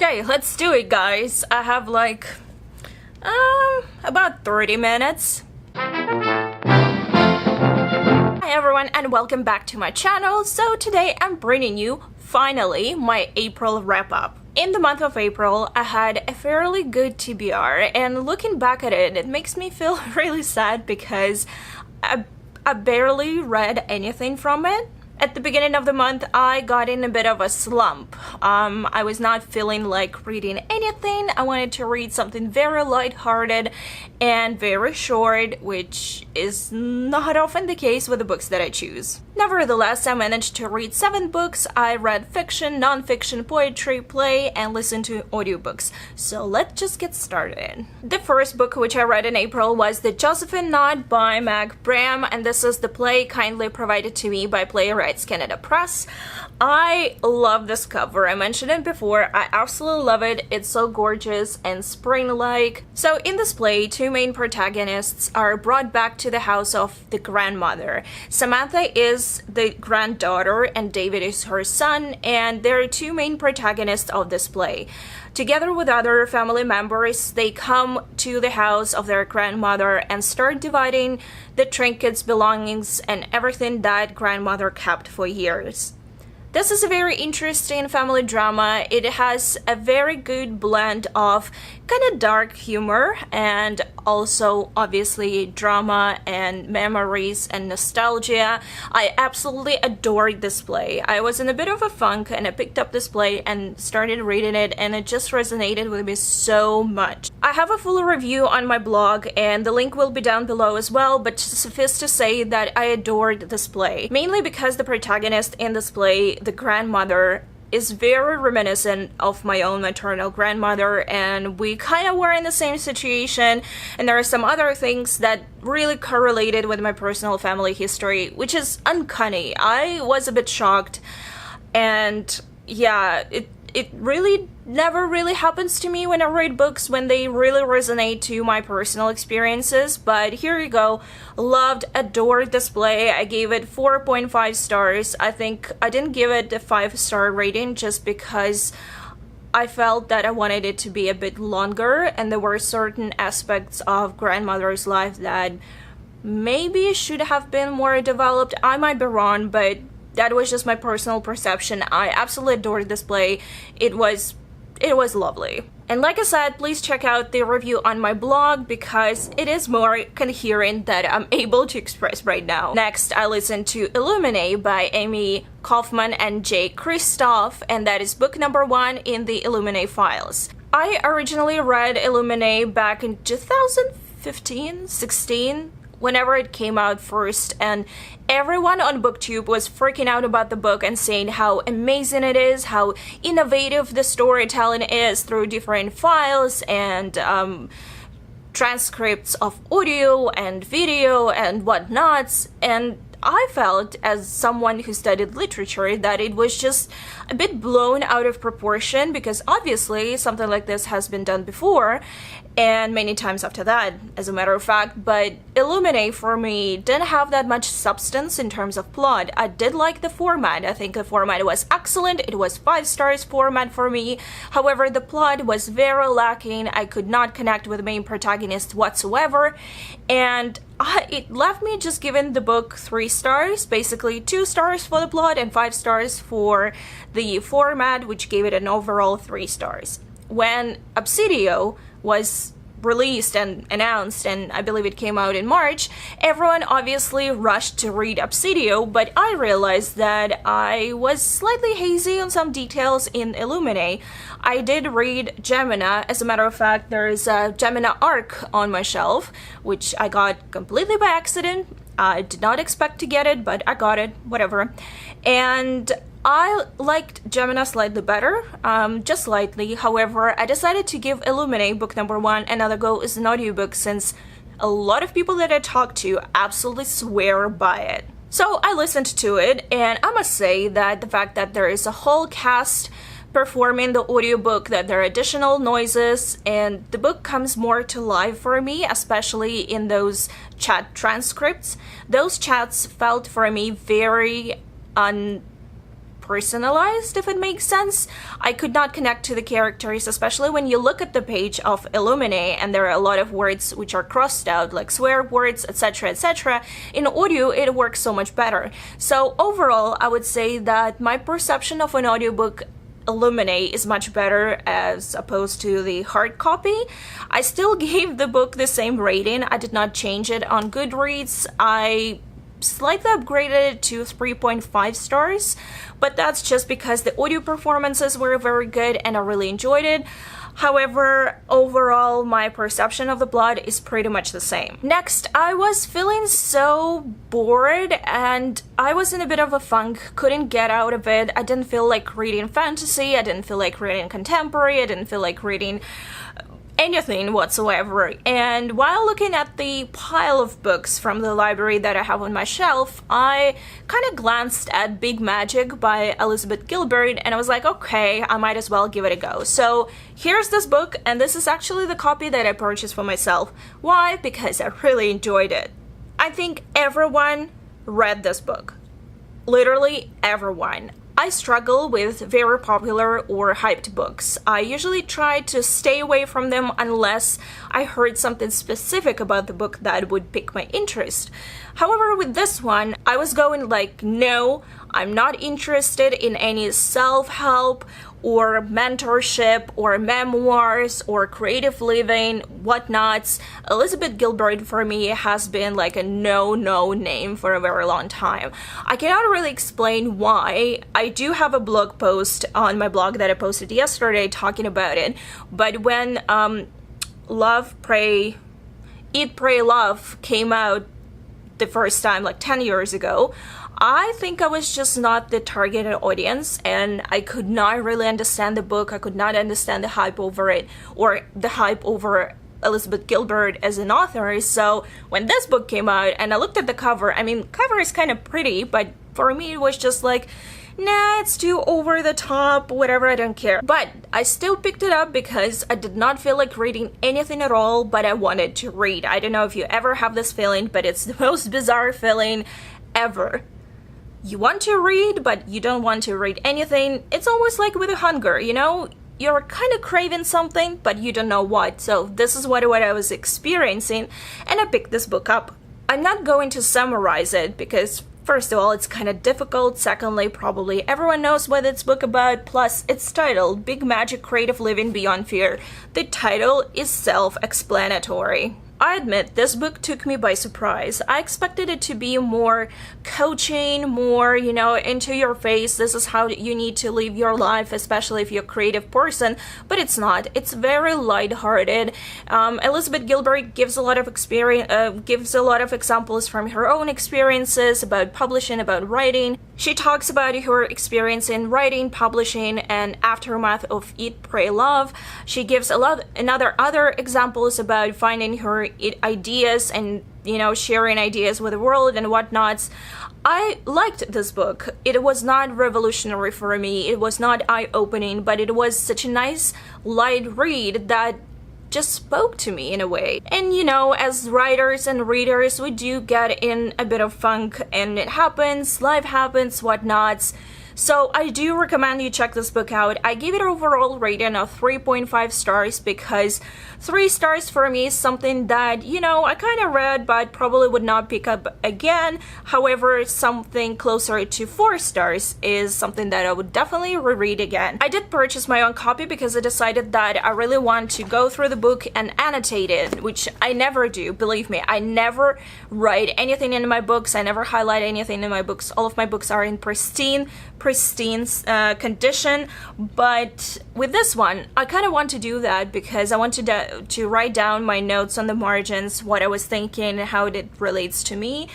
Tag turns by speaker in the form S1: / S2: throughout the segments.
S1: Okay, let's do it, guys. I have like about 30 minutes. Hi everyone, and welcome back to my channel. So today I'm bringing you, finally, my April wrap-up. In the month of April, I had a fairly good TBR, and looking back at it, it makes me feel really sad because I barely read anything from it. At the beginning of the month, I got in a bit of a slump. I was not feeling like reading anything. I wanted to read something very lighthearted and very short, which is not often the case with the books that I choose. Nevertheless, I managed to read 7 books. I read fiction, non-fiction, poetry, play, and listened to audiobooks. So let's just get started. The first book which I read in April was The Josephine Knot by Meg Bram, and this is the play kindly provided to me by Playwrights Canada Press. I love this cover. I mentioned it before. I absolutely love it. It's so gorgeous and spring-like. So in this play, 2 main protagonists are brought back to the house of the grandmother. Samantha is the granddaughter and David is her son, and they're 2 main protagonists of this play. Together with other family members, they come to the house of their grandmother and start dividing the trinkets, belongings, and everything that grandmother kept for years. This is a very interesting family drama. It has a very good blend of kind of dark humor and also obviously drama and memories and nostalgia. I absolutely adored this play. I was in a bit of a funk and I picked up this play and started reading it, and it just resonated with me so much. I have a full review on my blog and the link will be down below as well, but suffice to say that I adored this play, mainly because the protagonist in this play, the grandmother, is very reminiscent of my own maternal grandmother, and we kind of were in the same situation, and there are some other things that really correlated with my personal family history, which is uncanny. I was a bit shocked, and yeah, it really never really happens to me when I read books when they really resonate to my personal experiences, but here you go. Loved, adored this play. I gave it 4.5 stars. I think I didn't give it a 5-star rating just because I felt that I wanted it to be a bit longer, and there were certain aspects of grandmother's life that maybe should have been more developed. I might be wrong, but that was just my personal perception. I absolutely adored this play. It was lovely. And like I said, please check out the review on my blog because it is more coherent than I'm able to express right now. Next, I listened to Illuminae by Amy Kaufman and Jay Kristoff, and that is book number 1 in the Illuminae files. I originally read Illuminae back in 2015-16, whenever it came out first, and everyone on BookTube was freaking out about the book and saying how amazing it is, how innovative the storytelling is through different files and transcripts of audio and video and whatnots, and I felt, as someone who studied literature, that it was just a bit blown out of proportion because obviously something like this has been done before and many times after that, as a matter of fact, but Illuminae for me didn't have that much substance in terms of plot. I did like the format. I think the format was excellent. It was 5 stars format for me. However, the plot was very lacking. I could not connect with the main protagonist whatsoever, and it left me just giving the book 3 stars, basically 2 stars for the plot and 5 stars for the format, which gave it an overall 3 stars. When Obsidio was released and announced, and I believe it came out in March, everyone obviously rushed to read Obsidio, but I realized that I was slightly hazy on some details in Illuminae. I did read Gemina. As a matter of fact, there is a Gemina arc on my shelf, which I got completely by accident. I did not expect to get it, but I got it, whatever. And I liked Gemina slightly better, just slightly. However, I decided to give Illuminae book number 1 another go as an audiobook since a lot of people that I talked to absolutely swear by it. So I listened to it, and I must say that the fact that there is a whole cast performing the audiobook, that there are additional noises, and the book comes more to life for me, especially in those chat transcripts. Those chats felt for me very personalized, if it makes sense. I could not connect to the characters, especially when you look at the page of Illuminate and there are a lot of words which are crossed out, like swear words, etc, etc. In audio, it works so much better. So overall, I would say that my perception of an audiobook Illuminate is much better as opposed to the hard copy. I still gave the book the same rating. I did not change it on Goodreads. I slightly upgraded it to 3.5 stars, but that's just because the audio performances were very good and I really enjoyed it. However, overall, my perception of the plot is pretty much the same. Next, I was feeling so bored and I was in a bit of a funk, couldn't get out of it. I didn't feel like reading fantasy, I didn't feel like reading contemporary, I didn't feel like reading anything whatsoever. And while looking at the pile of books from the library that I have on my shelf, I kind of glanced at Big Magic by Elizabeth Gilbert and I was like, okay, I might as well give it a go. So here's this book, and this is actually the copy that I purchased for myself. Why? Because I really enjoyed it. I think everyone read this book. Literally everyone. I struggle with very popular or hyped books. I usually try to stay away from them unless I heard something specific about the book that would pique my interest. However, with this one, I was going like, no, I'm not interested in any self-help or mentorship or memoirs or creative living, whatnots. Elizabeth Gilbert for me has been like a no name for a very long time. I cannot really explain why. I do have a blog post on my blog that I posted yesterday talking about it, but when Eat, Pray, Love came out the first time like 10 years ago, I think I was just not the targeted audience and I could not really understand the book. I could not understand the hype over it or the hype over Elizabeth Gilbert as an author. So when this book came out and I looked at the cover, I mean, cover is kind of pretty, but for me it was just like, nah, it's too over the top, whatever, I don't care. But I still picked it up because I did not feel like reading anything at all, but I wanted to read. I don't know if you ever have this feeling, but it's the most bizarre feeling ever. You want to read, but you don't want to read anything. It's almost like with a hunger, you know? You're kind of craving something, but you don't know what. So this is what I was experiencing, and I picked this book up. I'm not going to summarize it because first of all, it's kind of difficult. Secondly, probably everyone knows what it's book about. Plus, it's titled Big Magic Creative Living Beyond Fear. The title is self-explanatory. I admit, this book took me by surprise. I expected it to be more coaching, more, you know, into your face. This is how you need to live your life, especially if you're a creative person, but it's not. It's very lighthearted. Elizabeth Gilbert gives a lot of examples from her own experiences about publishing, about writing. She talks about her experience in writing, publishing, and aftermath of Eat, Pray, Love. She gives other examples about finding her ideas and, you know, sharing ideas with the world and whatnots. I liked this book. It was not revolutionary for me. It was not eye-opening, but it was such a nice, light read that just spoke to me in a way. And you know, as writers and readers, we do get in a bit of funk, and it happens, life happens, whatnots. So I do recommend you check this book out. I gave it overall rating of 3.5 stars because 3 stars for me is something that, you know, I kind of read but probably would not pick up again. However, something closer to 4 stars is something that I would definitely reread again. I did purchase my own copy because I decided that I really want to go through the book and annotate it, which I never do. Believe me, I never write anything in my books. I never highlight anything in my books. All of my books are in pristine condition, but with this one I kind of want to do that because I wanted to write down my notes on the margins, what I was thinking, how it relates to me.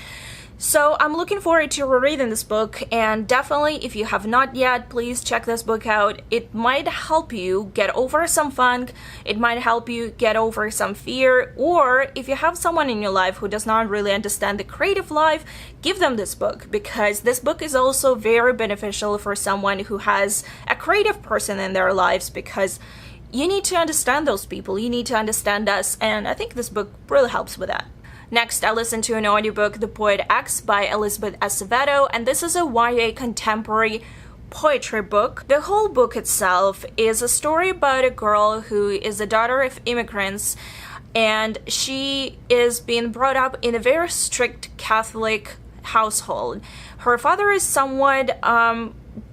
S1: So I'm looking forward to rereading this book, and definitely if you have not yet, please check this book out. It might help you get over some funk, it might help you get over some fear, or if you have someone in your life who does not really understand the creative life, give them this book, because this book is also very beneficial for someone who has a creative person in their lives, because you need to understand those people, you need to understand us, and I think this book really helps with that. Next, I listened to an audiobook, The Poet X by Elizabeth Acevedo, and this is a YA contemporary poetry book. The whole book itself is a story about a girl who is the daughter of immigrants, and she is being brought up in a very strict Catholic household. Her father is somewhat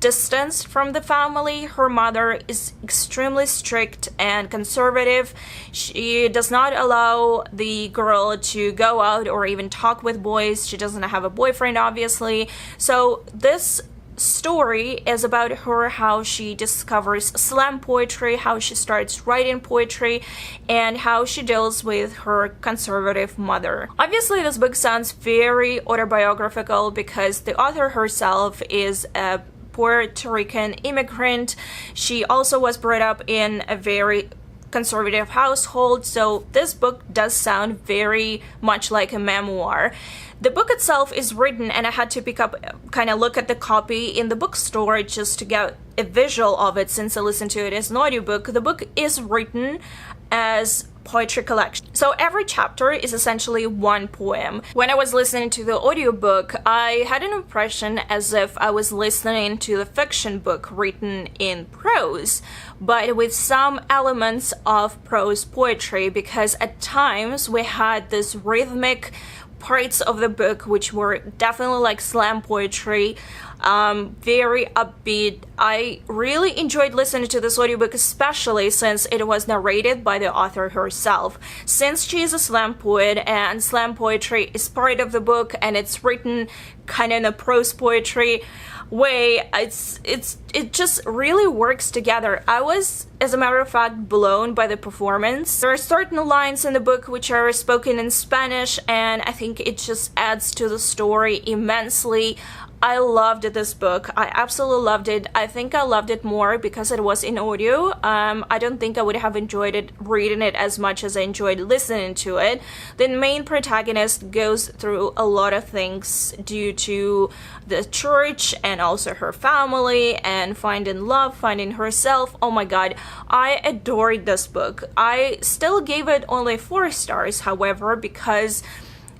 S1: distanced from the family. Her mother is extremely strict and conservative. She does not allow the girl to go out or even talk with boys. She doesn't have a boyfriend, obviously. So this story is about her, how she discovers slam poetry, how she starts writing poetry, and how she deals with her conservative mother. Obviously, this book sounds very autobiographical because the author herself is a Puerto Rican immigrant. She also was brought up in a very conservative household, so this book does sound very much like a memoir. The book itself is written, and I had to look at the copy in the bookstore just to get a visual of it since I listened to it as an audiobook. The book is written as poetry collection. So every chapter is essentially one poem. When I was listening to the audiobook, I had an impression as if I was listening to the fiction book written in prose, but with some elements of prose poetry, because at times we had this rhythmic parts of the book which were definitely like slam poetry, very upbeat. I really enjoyed listening to this audiobook, especially since it was narrated by the author herself. Since she is a slam poet and slam poetry is part of the book and it's written kind of in a prose poetry way, it just really works together. I was, as a matter of fact, blown by the performance. There are certain lines in the book which are spoken in Spanish, and I think it just adds to the story immensely. I loved this book. I absolutely loved it. I think I loved it more because it was in audio. I don't think I would have enjoyed it reading it as much as I enjoyed listening to it. The main protagonist goes through a lot of things due to the church and also her family and finding love, finding herself. Oh my god, I adored this book. I still gave it only 4 stars, however, because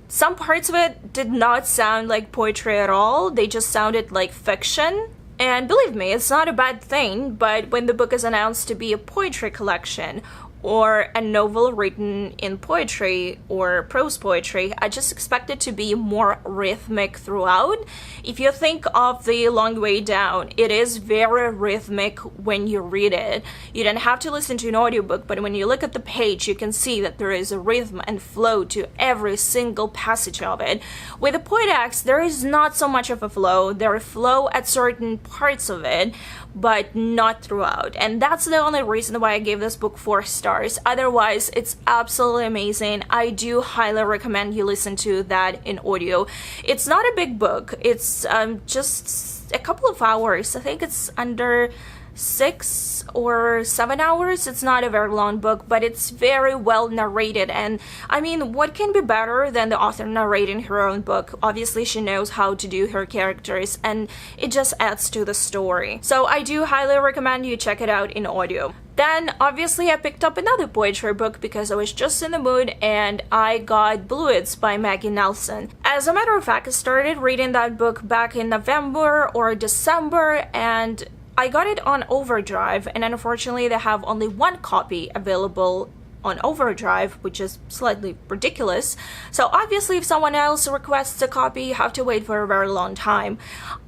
S1: some parts of it did not sound like poetry at all. They just sounded like fiction. And believe me, it's not a bad thing, but when the book is announced to be a poetry collection or a novel written in poetry or prose poetry, I just expect it to be more rhythmic throughout. If you think of The Long Way Down, it is very rhythmic when you read it. You don't have to listen to an audiobook, but when you look at the page, you can see that there is a rhythm and flow to every single passage of it. With the Poetax, there is not so much of a flow. There is flow at certain parts of it, but not throughout. And that's the only reason why I gave this book 4 stars. Otherwise, it's absolutely amazing. I do highly recommend you listen to that in audio. It's not a big book. It's just a couple of hours. I think it's under 6 or 7 hours. It's not a very long book, but it's very well narrated. And I mean, what can be better than the author narrating her own book? Obviously, she knows how to do her characters, and it just adds to the story. So I do highly recommend you check it out in audio. Then, obviously, I picked up another poetry book because I was just in the mood, and I got Bluets by Maggie Nelson. As a matter of fact, I started reading that book back in November or December, and I got it on Overdrive, and unfortunately they have only 1 copy available on Overdrive, which is slightly ridiculous. So obviously if someone else requests a copy, you have to wait for a very long time.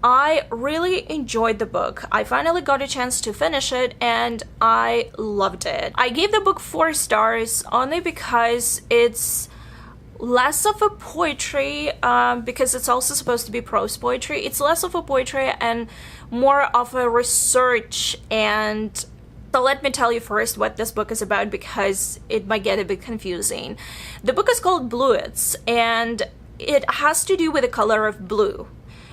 S1: I really enjoyed the book. I finally got a chance to finish it, and I loved it. I gave the book 4 stars only because it's less of a poetry, because it's also supposed to be prose poetry. It's less of a poetry and more of a research. And so let me tell you first what this book is about, because it might get a bit confusing. The book is called Bluets, and it has to do with the color of blue.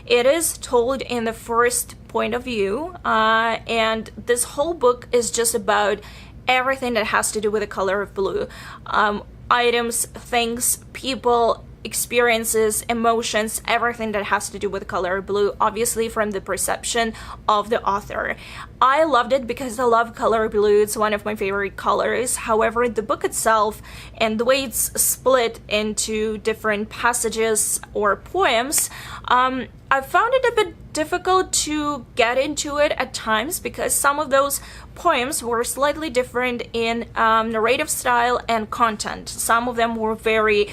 S1: It is told in the first point of view, and this whole book is just about everything that has to do with the color of blue. Items, things, people, experiences, emotions, everything that has to do with color blue, obviously from the perception of the author. I loved it because I love color blue. It's one of my favorite colors. However, the book itself and the way it's split into different passages or poems, I found it a bit difficult to get into it at times because some of those poems were slightly different in narrative style and content. Some of them were very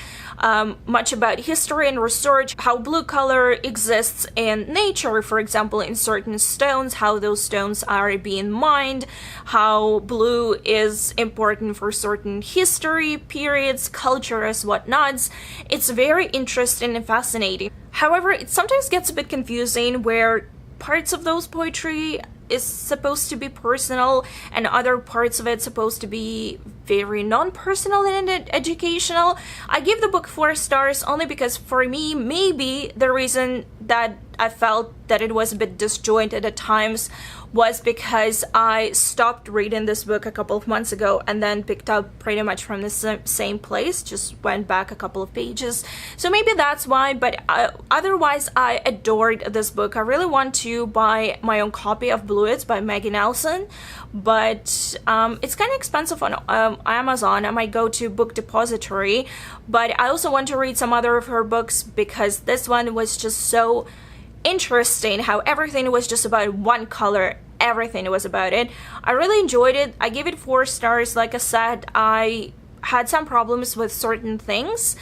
S1: much about history and research, how blue color exists in nature, for example, in certain stones, how those stones are being mined, how blue is important for certain history, periods, cultures, whatnots. It's very interesting and fascinating. However, it sometimes gets a bit confusing where parts of those poetry is supposed to be personal and other parts of it supposed to be very non-personal and educational. I give the book 4 stars only because for me, maybe the reason that I felt that it was a bit disjointed at times was because I stopped reading this book a couple of months ago and then picked up pretty much from the same place, just went back a couple of pages. So maybe that's why, but otherwise I adored this book. I really want to buy my own copy of Bluets by Maggie Nelson, but it's kind of expensive on Amazon. I might go to Book Depository, but I also want to read some other of her books because this one was just so interesting, how everything was just about one color. Everything was about it. I really enjoyed it. I give it 4 stars. Like I said, I had some problems with certain things,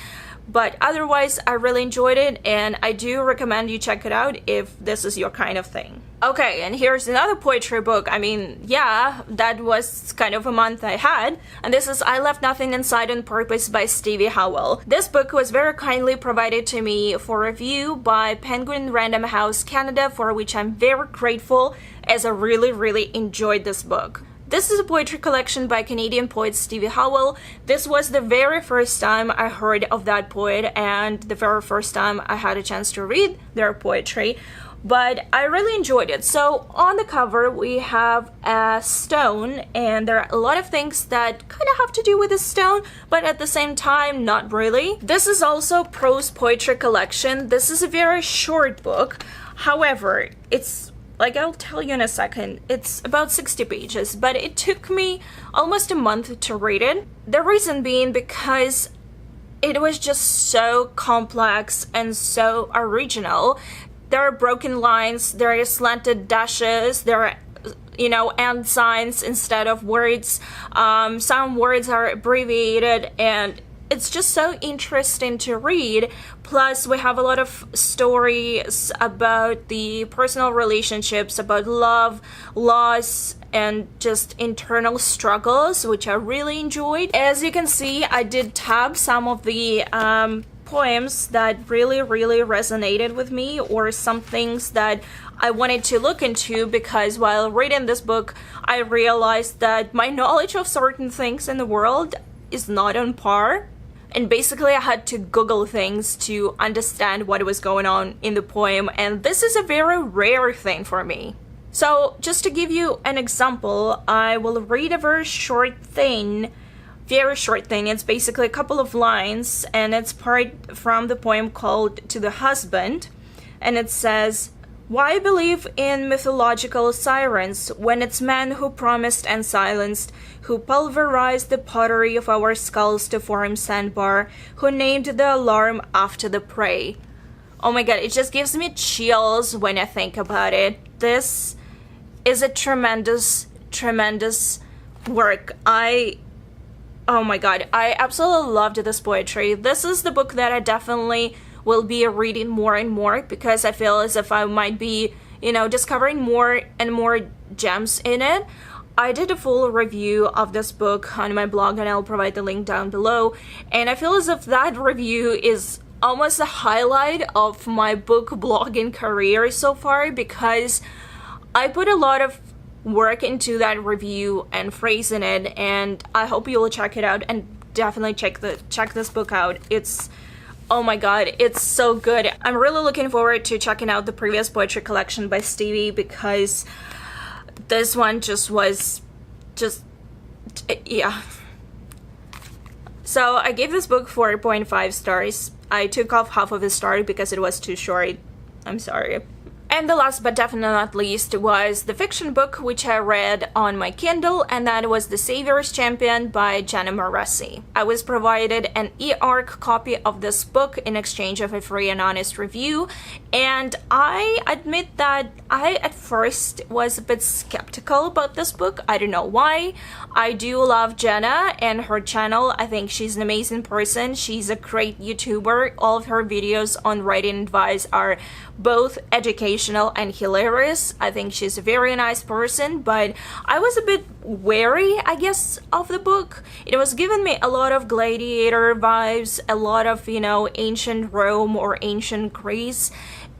S1: but otherwise I really enjoyed it, and I do recommend you check it out if this is your kind of thing. Okay, and here's another poetry book. I mean, yeah, that was kind of a month I had, and this is I Left Nothing Inside on Purpose by Stevie Howell. This book was very kindly provided to me for review by Penguin Random House Canada, for which I'm very grateful, as I really enjoyed this book. This is a poetry collection by Canadian poet Stevie Howell. This was the very first time I heard of that poet and the very first time I had a chance to read their poetry, but I really enjoyed it. So on the cover we have a stone, and there are a lot of things that kind of have to do with the stone, but at the same time not really. This is also prose poetry collection. This is a very short book. However, it's like I'll tell you in a second, it's about 60 pages, but it took me almost a month to read it. The reason being because it was just so complex and so original. There are broken lines, there are slanted dashes, there are, you know, and signs instead of words. Some words are abbreviated, and it's just so interesting to read. Plus, we have a lot of stories about the personal relationships, about love, loss, and just internal struggles, which I really enjoyed. As you can see, I did tab some of the poems that really resonated with me, or some things that I wanted to look into, because while reading this book, I realized that my knowledge of certain things in the world is not on par. And basically I had to Google things to understand what was going on in the poem, and this is a very rare thing for me. So just to give you an example, I will read a very short thing. It's basically a couple of lines, and it's part from the poem called To the Husband, and it says, "Why believe in mythological sirens when it's men who promised and silenced, who pulverized the pottery of our skulls to form sandbar, who named the alarm after the prey?" Oh my god, it just gives me chills when I think about it. This is a tremendous work. Oh my god, I absolutely loved this poetry. This is the book that I definitely will be reading more and more, because I feel as if I might be, you know, discovering more and more gems in it. I did a full review of this book on my blog, and I'll provide the link down below, and I feel as if that review is almost a highlight of my book blogging career so far, because I put a lot of work into that review and phrasing it, and I hope you will check it out, and definitely check this book out. It's, oh my god, it's so good. I'm really looking forward to checking out the previous poetry collection by Stevie, because this one yeah. So I gave this book 4.5 stars. I took off half of the story because it was too short. I'm sorry. And the last but definitely not least was the fiction book which I read on my Kindle, and that was The Savior's Champion by Jenna Moresi. I was provided an e-arc copy of this book in exchange of a free and honest review, and I admit that I at first was a bit skeptical about this book. I don't know why. I do love Jenna and her channel. I think she's an amazing person. She's a great YouTuber. All of her videos on writing advice are both educational and hilarious. I think she's a very nice person, but I was a bit wary, I guess, of the book. It was giving me a lot of gladiator vibes, a lot of, you know, ancient Rome or ancient Greece,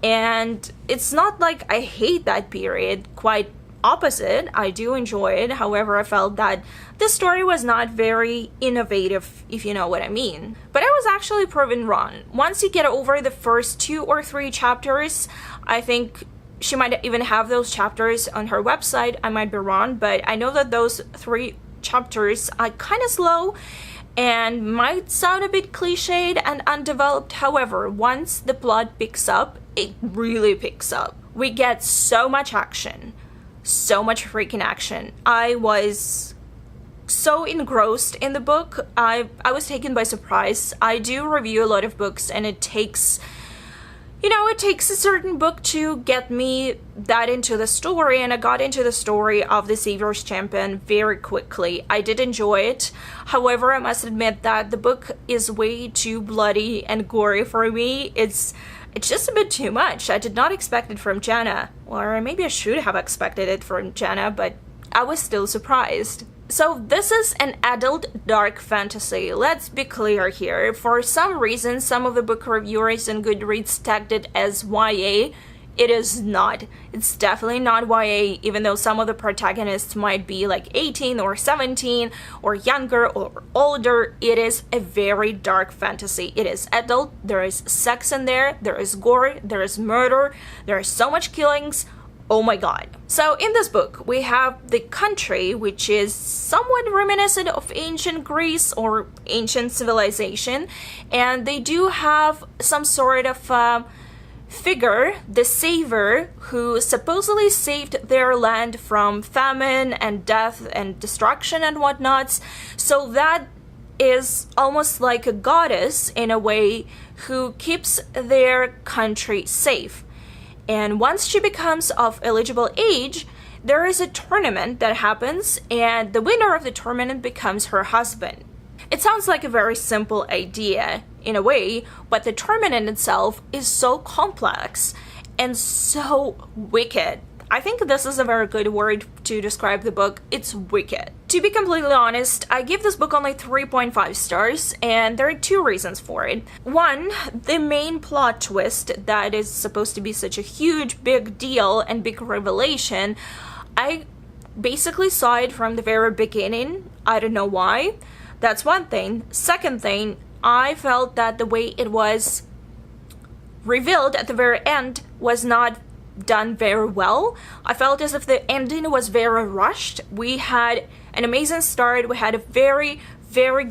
S1: and it's not like I hate that period, quite opposite. I do enjoy it. However, I felt that the story was not very innovative, if you know what I mean. But I was actually proven wrong. Once you get over the first 2 or 3 chapters, I think she might even have those chapters on her website. I might be wrong, but I know that those 3 chapters are kind of slow and might sound a bit cliched and undeveloped. However, once the plot picks up, it really picks up. We get so much action. So much freaking action. I was so engrossed in the book. I was taken by surprise. I do review a lot of books, and it takes, you know, it takes a certain book to get me that into the story, and I got into the story of The Savior's Champion very quickly. I did enjoy it. However, I must admit that the book is way too bloody and gory for me. It's just a bit too much. I did not expect it from Jenna. Or maybe I should have expected it from Jenna, but I was still surprised. So this is an adult dark fantasy. Let's be clear here. For some reason, some of the book reviewers and Goodreads tagged it as YA. It is not. It's definitely not YA, even though some of the protagonists might be like 18 or 17 or younger or older. It is a very dark fantasy. It is adult. There is sex in there. There is gore. There is murder. There is so much killings. Oh my god. So in this book, we have the country, which is somewhat reminiscent of ancient Greece or ancient civilization, and they do have some sort of figure, the savior, who supposedly saved their land from famine and death and destruction and whatnots. So that is almost like a goddess in a way who keeps their country safe. And once she becomes of eligible age, there is a tournament that happens, and the winner of the tournament becomes her husband. It sounds like a very simple idea in a way, but the tournament itself is so complex and so wicked. I think this is a very good word to describe the book. It's wicked. To be completely honest, I give this book only 3.5 stars, and there are 2 reasons for it. One, the main plot twist that is supposed to be such a huge, big deal and big revelation, I basically saw it from the very beginning. I don't know why. That's one thing. Second thing, I felt that the way it was revealed at the very end was not done very well. I felt as if the ending was very rushed. We had an amazing start. We had a very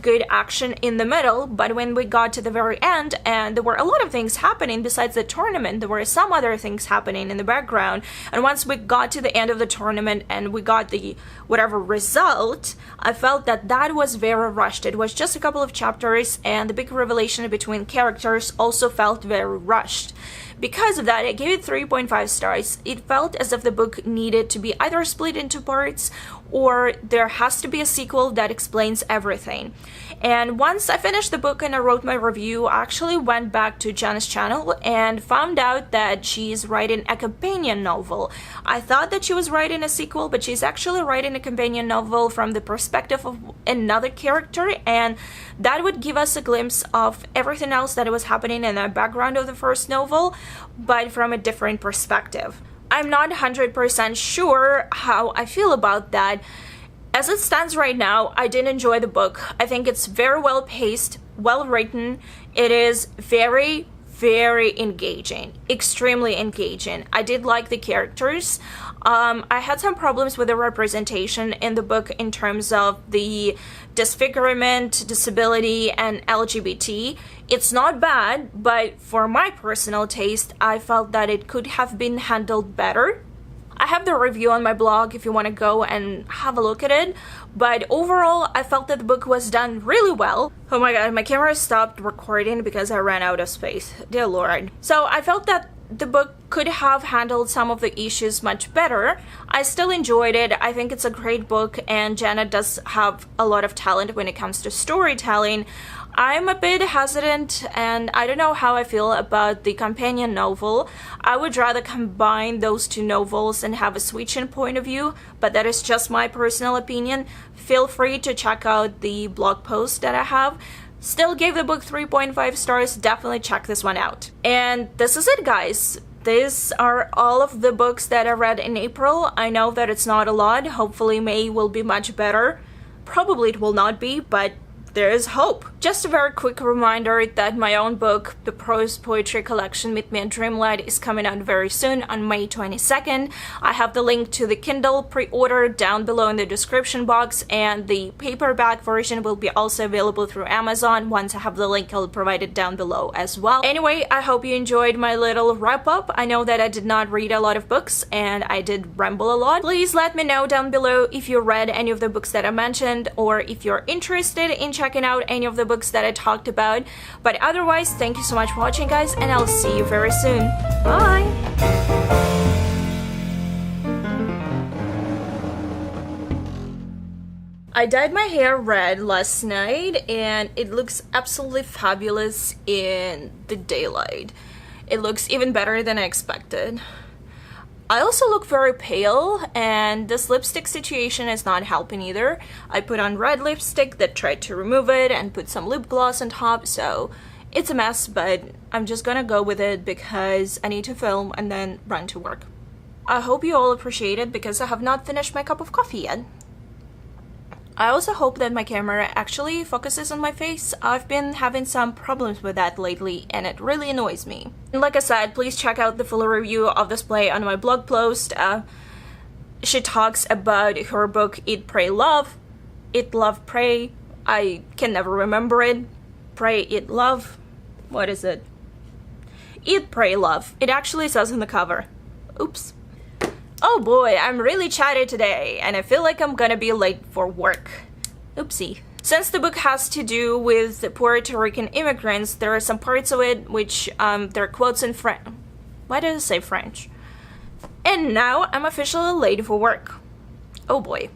S1: good action in the middle, but when we got to the very end and there were a lot of things happening besides the tournament, there were some other things happening in the background, and once we got to the end of the tournament and we got the whatever result, I felt that that was very rushed. It was just a couple of chapters, and the big revelation between characters also felt very rushed. Because of that, I gave it 3.5 stars. It felt as if the book needed to be either split into parts or there has to be a sequel that explains everything. And once I finished the book and I wrote my review, I actually went back to Jenna's channel and found out that she's writing a companion novel. I thought that she was writing a sequel, but she's actually writing a companion novel from the perspective of another character, and that would give us a glimpse of everything else that was happening in the background of the first novel, but from a different perspective. I'm not 100% sure how I feel about that. As it stands right now, I did enjoy the book. I think it's very well paced, well written. It is very engaging, extremely engaging. I did like the characters. I had some problems with the representation in the book in terms of the disfigurement, disability, and LGBT. It's not bad, but for my personal taste, I felt that it could have been handled better. I have the review on my blog if you want to go and have a look at it, but overall I felt that the book was done really well. Oh my god, my camera stopped recording because I ran out of space. Dear lord. So I felt that the book could have handled some of the issues much better. I still enjoyed it. I think it's a great book, and Janet does have a lot of talent when it comes to storytelling. I'm a bit hesitant, and I don't know how I feel about the companion novel. I would rather combine those two novels and have a switch in point of view, but that is just my personal opinion. Feel free to check out the blog post that I have. Still gave the book 3.5 stars, definitely check this one out. And this is it, guys. These are all of the books that I read in April. I know that it's not a lot. Hopefully May will be much better. Probably it will not be, but there is hope. Just a very quick reminder that my own book, the prose poetry collection Meet Me at Dreamlight, is coming out very soon on May 22nd. I have the link to the Kindle pre-order down below in the description box, and the paperback version will be also available through Amazon. Once I have the link, I'll provide it down below as well. Anyway, I hope you enjoyed my little wrap-up. I know that I did not read a lot of books and I did ramble a lot. Please let me know down below if you read any of the books that I mentioned, or if you're interested in checking out any of the books that I talked about. But otherwise, thank you so much for watching, guys, and I'll see you very soon. Bye! I dyed my hair red last night and it looks absolutely fabulous in the daylight. It looks even better than I expected. I also look very pale, and this lipstick situation is not helping either. I put on red lipstick that tried to remove it and put some lip gloss on top, so it's a mess, but I'm just gonna go with it because I need to film and then run to work. I hope you all appreciate it because I have not finished my cup of coffee yet. I also hope that my camera actually focuses on my face. I've been having some problems with that lately and it really annoys me. And like I said, please check out the full review of this play on my blog post. She talks about her book Eat, Pray, Love. Eat, Love, Pray. I can never remember it. Pray, Eat, Love. What is it? Eat, Pray, Love. It actually says on the cover. Oops. Oh boy, I'm really chatty today, and I feel like I'm gonna be late for work. Oopsie. Since the book has to do with the Puerto Rican immigrants, there are some parts of it which there are quotes in French. Why did I say French? And now I'm officially late for work. Oh boy.